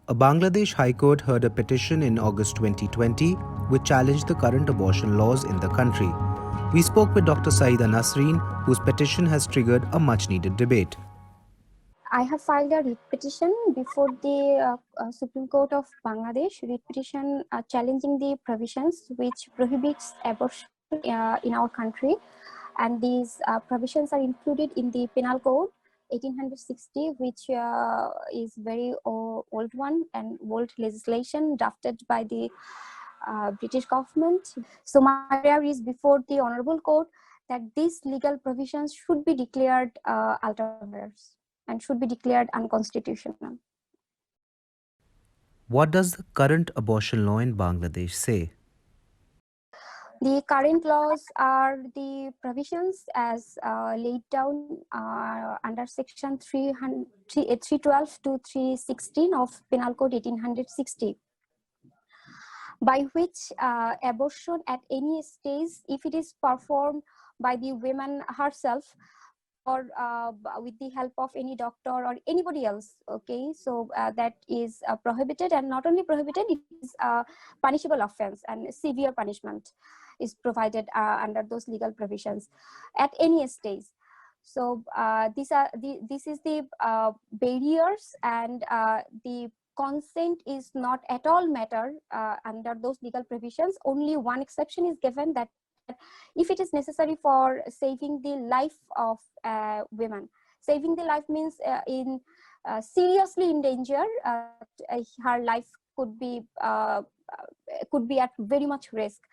A Bangladesh High Court heard a petition in August 2020 which challenged the current abortion laws in the country. We spoke with Dr. Saida Nasreen, whose petition has triggered a much-needed debate. I have filed a writ petition before the Supreme Court of Bangladesh, writ petition challenging the provisions which prohibits abortion in our country. And these provisions are included in the Penal Code 1860, which is very old one and old legislation drafted by the British government. So my prayer is before the Honorable Court that these legal provisions should be declared ultra vires and should be declared unconstitutional. What does the current abortion law in Bangladesh say? The current laws are the provisions as laid down under section 312 to 316 of Penal Code 1860, by which abortion at any stage, if it is performed by the woman herself or with the help of any doctor or anybody else, okay, so that is prohibited, and not only prohibited, it is a punishable offense, and severe punishment is provided under those legal provisions at any stage. So this is the barriers, and the consent is not at all matter under those legal provisions. Only one exception is given, that if it is necessary for saving the life of women. Saving the life means in seriously in danger, her life could be at very much risk.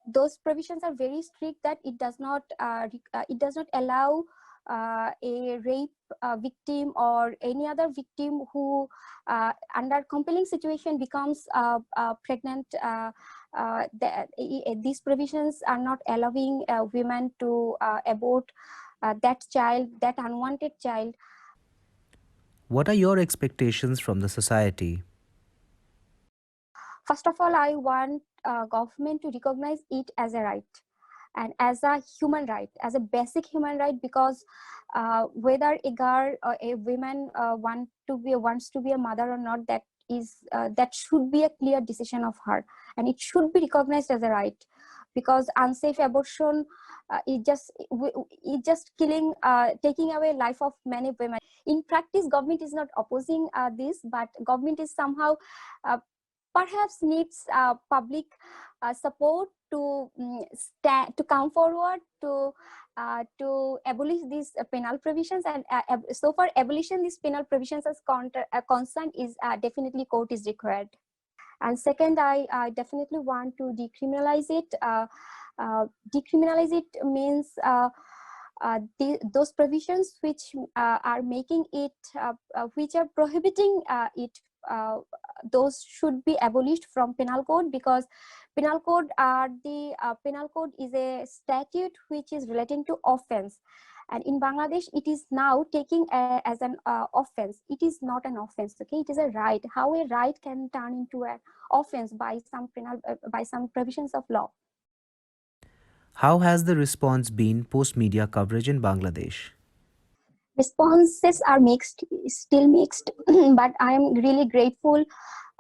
Those provisions are very strict, that it does not allow a rape victim or any other victim who under compelling situation becomes pregnant. These provisions are not allowing women to abort that child, that unwanted child. What are your expectations from the society? First of all, I want government to recognize it as a right and as a human right, as a basic human right, because whether a girl or a woman wants to be a mother or not, that should be a clear decision of her, and it should be recognized as a right, because unsafe abortion is just killing, taking away life of many women. In practice, government is not opposing this, but government is somehow perhaps needs public support to to come forward to abolish these penal provisions, and so for abolition these penal provisions as concerned is definitely court is required. And second, I definitely want to decriminalize it. Decriminalize it means those provisions which are making it, which are prohibiting it, those should be abolished from penal code, because penal code is a statute which is relating to offense, and in Bangladesh it is now taking as an offense. It is not an offense, okay, it is a right. How a right can turn into an offense by some penal by some provisions of law. How has the response been post-media coverage in Bangladesh? Responses are mixed, still mixed, but I am really grateful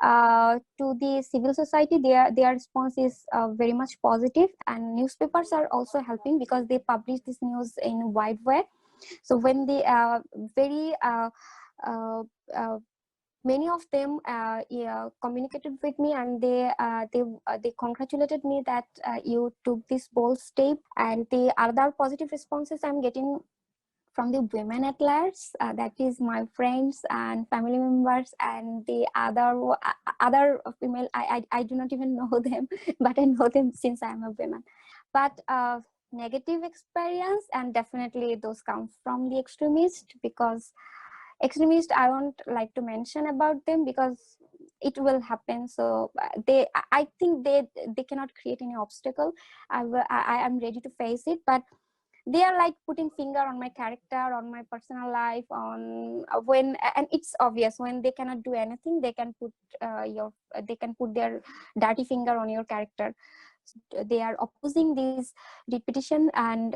to the civil society. Their response is very much positive, and newspapers are also helping because they publish this news in wide way. So when they very many of them communicated with me, and they congratulated me that you took this bold step. And the other positive responses I'm getting from the women at large, that is my friends and family members, and the other female, I do not even know them, but I know them since I'm a woman. But negative experience, and definitely those come from the extremist, because extremist I won't like to mention about them because it will happen. So I think they cannot create any obstacle. I am ready to face it, but they are like putting finger on my character, on my personal life, on when, and it's obvious when they cannot do anything, they can put they can put their dirty finger on your character. They are opposing this repetition, and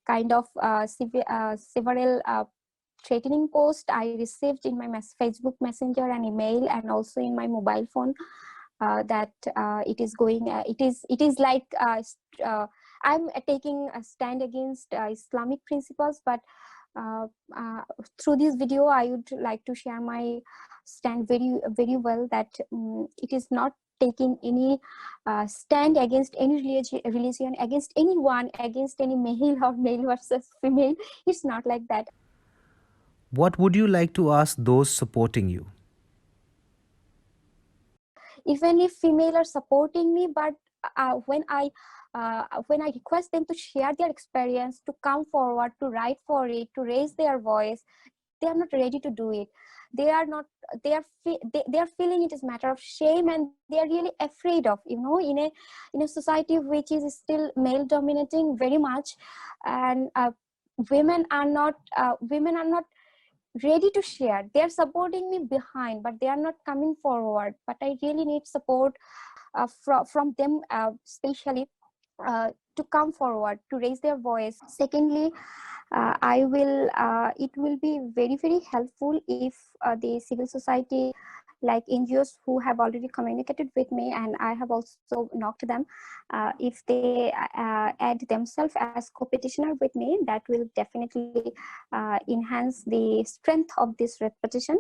kind of several threatening post I received in my Facebook Messenger and email, and also in my mobile phone, that it is going. It is like I'm taking a stand against Islamic principles, but through this video, I would like to share my stand very well, that it is not taking any stand against any religion, against anyone, against any male or male versus female. It's not like that. What would you like to ask those supporting you? Even if female are supporting me, but when I request them to share their experience, to come forward, to write for it, to raise their voice, they are not ready to do it. They are not, they are feeling it is matter of shame, and they are really afraid of, in a society which is still male dominating very much, and women are not ready to share. They are supporting me behind, but they are not coming forward. But I really need support from them, especially to come forward, to raise their voice. Secondly, it will be very helpful if the civil society, like NGOs who have already communicated with me, and I have also knocked them, if they add themselves as co-petitioner with me, that will definitely enhance the strength of this petition.